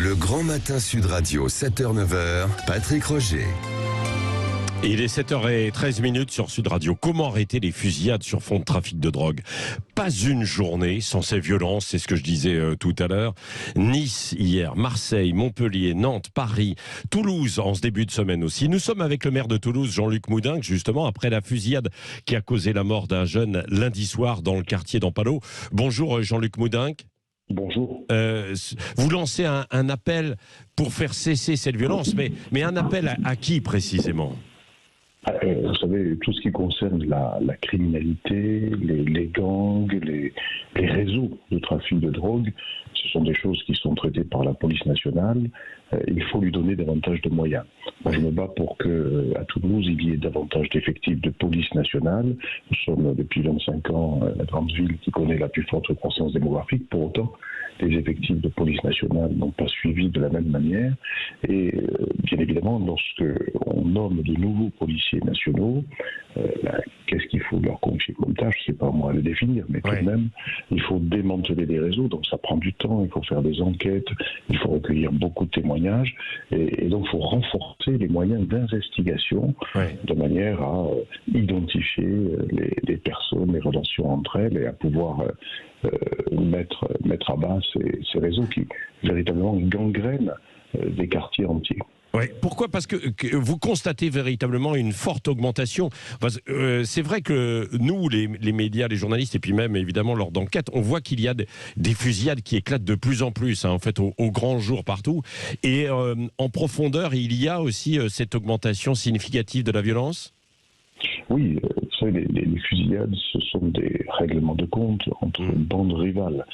Le Grand Matin Sud Radio, 7h-9h, Patrick Roger. Il est 7h13 sur Sud Radio. Comment arrêter les fusillades sur fond de trafic de drogue? Pas une journée sans ces violences, c'est ce que je disais tout à l'heure. Nice hier, Marseille, Montpellier, Nantes, Paris, Toulouse en ce début de semaine aussi. Nous sommes avec le maire de Toulouse, Jean-Luc Moudinque, justement après la fusillade qui a causé la mort d'un jeune lundi soir dans le quartier d'Ampalo. Bonjour Jean-Luc Moudinque. Bonjour. Vous lancez un appel pour faire cesser cette violence, mais un appel à qui précisément? Vous savez, tout ce qui concerne la criminalité, les gangs, les réseaux de trafic de drogue, ce sont des choses qui sont traitées par la police nationale. Il faut lui donner davantage de moyens. Moi, je me bats pour qu'à Toulouse, il y ait davantage d'effectifs de police nationale. Nous sommes depuis 25 ans la grande ville qui connaît la plus forte croissance démographique. Pour autant, les effectifs de police nationale n'ont pas suivi de la même manière. Et bien évidemment, lorsque on nomme de nouveaux policiers nationaux, qu'est-ce qu'il faut leur confier comme tâche? C'est pas moi à le définir, mais tout de même, il faut démanteler les réseaux, donc ça prend du temps, il faut faire des enquêtes, il faut recueillir beaucoup de témoignages, et donc il faut renforcer les moyens d'investigation de manière à identifier les personnes, les relations entre elles, et à pouvoir mettre à bas ces réseaux qui véritablement gangrènent des quartiers entiers. Oui. Pourquoi? Parce que vous constatez véritablement une forte augmentation. C'est vrai que nous, les médias, les journalistes, et puis même évidemment lors d'enquêtes, on voit qu'il y a des fusillades qui éclatent de plus en plus, en fait, au grand jour partout. Et en profondeur, il y a aussi cette augmentation significative de la violence? Oui, vous savez, les fusillades, ce sont des règlements de compte entre bandes rivales.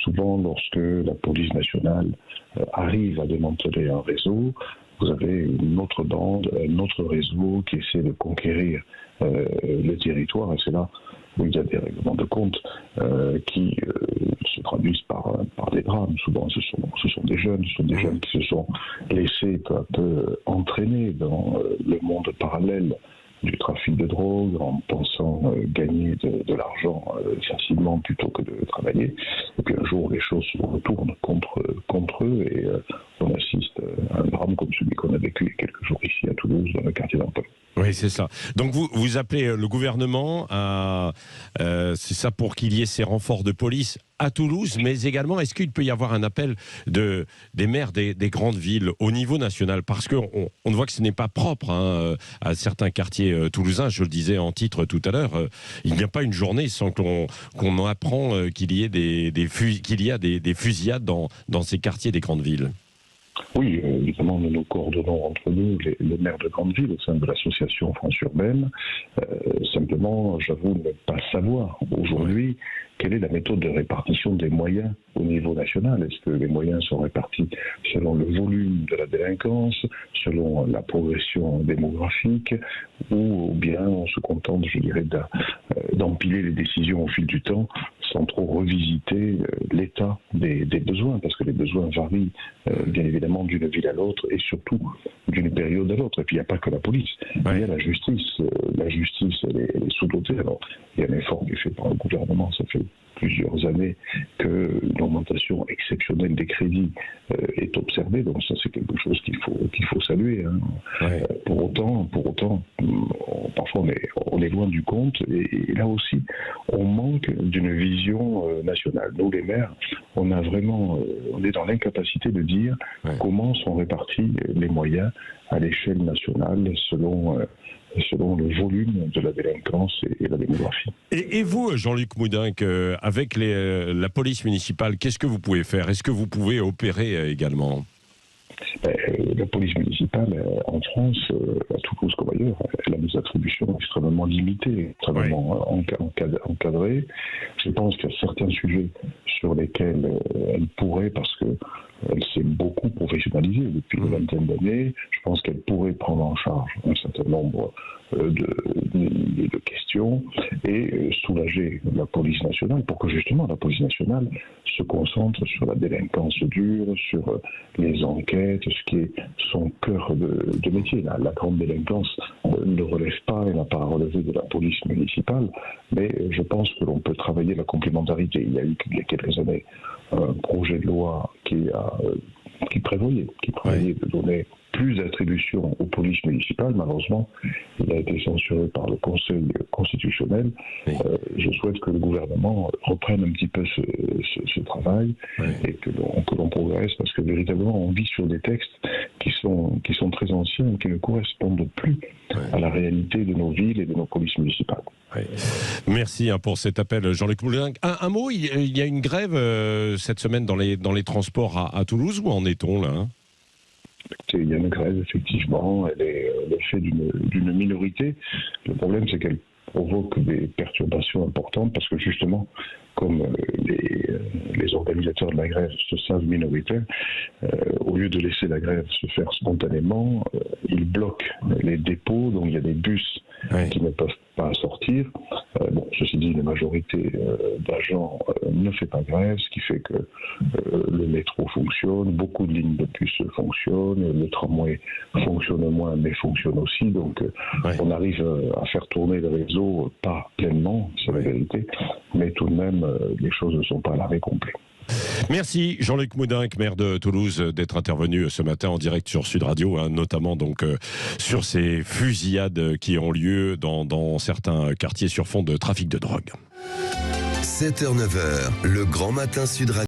Souvent, lorsque la police nationale arrive à démanteler un réseau, vous avez une autre bande, un autre réseau qui essaie de conquérir le territoire, et c'est là où il y a des règlements de compte qui se traduisent par des drames. Souvent, ce sont des jeunes qui se sont laissés peu à peu entraîner dans le monde parallèle du trafic de drogue en pensant gagner de l'argent facilement plutôt que de travailler. Et puis un jour, les choses se retournent contre eux et on assiste à un drame comme celui qu'on a vécu il y a quelques jours ici à Toulouse, dans le quartier d'Ampalo. Oui, c'est ça. Donc vous appelez le gouvernement à... c'est ça, pour qu'il y ait ces renforts de police à Toulouse, mais également, est-ce qu'il peut y avoir un appel des maires des grandes villes au niveau national? Parce qu'on voit que ce n'est pas propre à certains quartiers toulousains. Je le disais en titre tout à l'heure, il n'y a pas une journée sans qu'on apprend qu'il y ait des fusillades dans ces quartiers des grandes villes. Oui, évidemment, nous nous coordonnons entre nous, les maires de grandes villes, au sein de l'association France Urbaine. Simplement, j'avoue ne pas savoir aujourd'hui quelle est la méthode de répartition des moyens au niveau national. Est-ce que les moyens sont répartis selon le volume de la délinquance, selon la progression démographique, ou bien on se contente, je dirais, d'empiler les décisions au fil du temps sans trop revisiter l'état des besoins, parce que les besoins varient bien évidemment d'une ville à l'autre et surtout d'une période à l'autre. Et puis il n'y a pas que la police, il y a la justice. La justice, elle est sous-dotée. Alors il y a un effort qui est fait par le gouvernement, ça fait plusieurs années que l'augmentation exceptionnelle des crédits est observée, donc ça c'est quelque chose qu'il faut saluer. Pour autant, parfois on est loin du compte, et là aussi on manque d'une vision nationale. Nous les maires, on est dans l'incapacité de dire comment sont répartis les moyens à l'échelle nationale selon le volume de la délinquance et la démographie. Et vous, Jean-Luc Moudinque, avec la police municipale, qu'est-ce que vous pouvez faire? Est-ce que vous pouvez opérer également? La police municipale en France, à Toulouse comme ailleurs, elle a des attributions extrêmement limitées, extrêmement encadrées. Je pense qu'il y a certains sujets sur lesquels elle pourrait, parce qu'elle s'est beaucoup professionnalisée depuis une vingtaine d'années, je pense qu'elle pourrait prendre en charge un certain nombre de questions et soulager la police nationale pour que justement la police nationale se concentre sur la délinquance dure, sur les enquêtes, ce qui est son cœur de métier. La grande délinquance ne relève pas et n'a pas à relever de la police municipale, mais je pense que l'on peut travailler la complémentarité. Il y a eu il y a quelques années un projet de loi qui prévoyait de donner plus d'attributions aux polices municipales. Malheureusement, il a été censuré par le Conseil constitutionnel. Oui. Je souhaite que le gouvernement reprenne un petit peu ce travail et que l'on progresse, parce que véritablement, on vit sur des textes qui sont très anciens et qui ne correspondent plus à la réalité de nos villes et de nos polices municipales. Oui. Merci pour cet appel, Jean-Luc Moudingue. Un mot, il y a une grève cette semaine dans les transports à Toulouse. Où en est-on là ? Il y a une grève, effectivement, elle est le fait d'une minorité. Le problème, c'est qu'elle provoque des perturbations importantes parce que justement, comme les organisateurs de la grève se savent minoritaires, au lieu de laisser la grève se faire spontanément, ils bloquent les dépôts, donc il y a des bus qui ne peuvent pas sortir. Ceci dit, la majorité d'agents ne fait pas grève, ce qui fait que le métro fonctionne, beaucoup de lignes de bus fonctionnent, le tramway fonctionne moins mais fonctionne aussi, donc on arrive à faire tourner le réseau, pas pleinement, c'est la vérité, mais tout de même les choses ne sont pas à l'arrêt complet. Merci Jean-Luc Moudingue, maire de Toulouse, d'être intervenu ce matin en direct sur Sud Radio, notamment donc sur ces fusillades qui ont lieu dans certains quartiers sur fond de trafic de drogue. 7h-9h, le grand matin Sud Radio.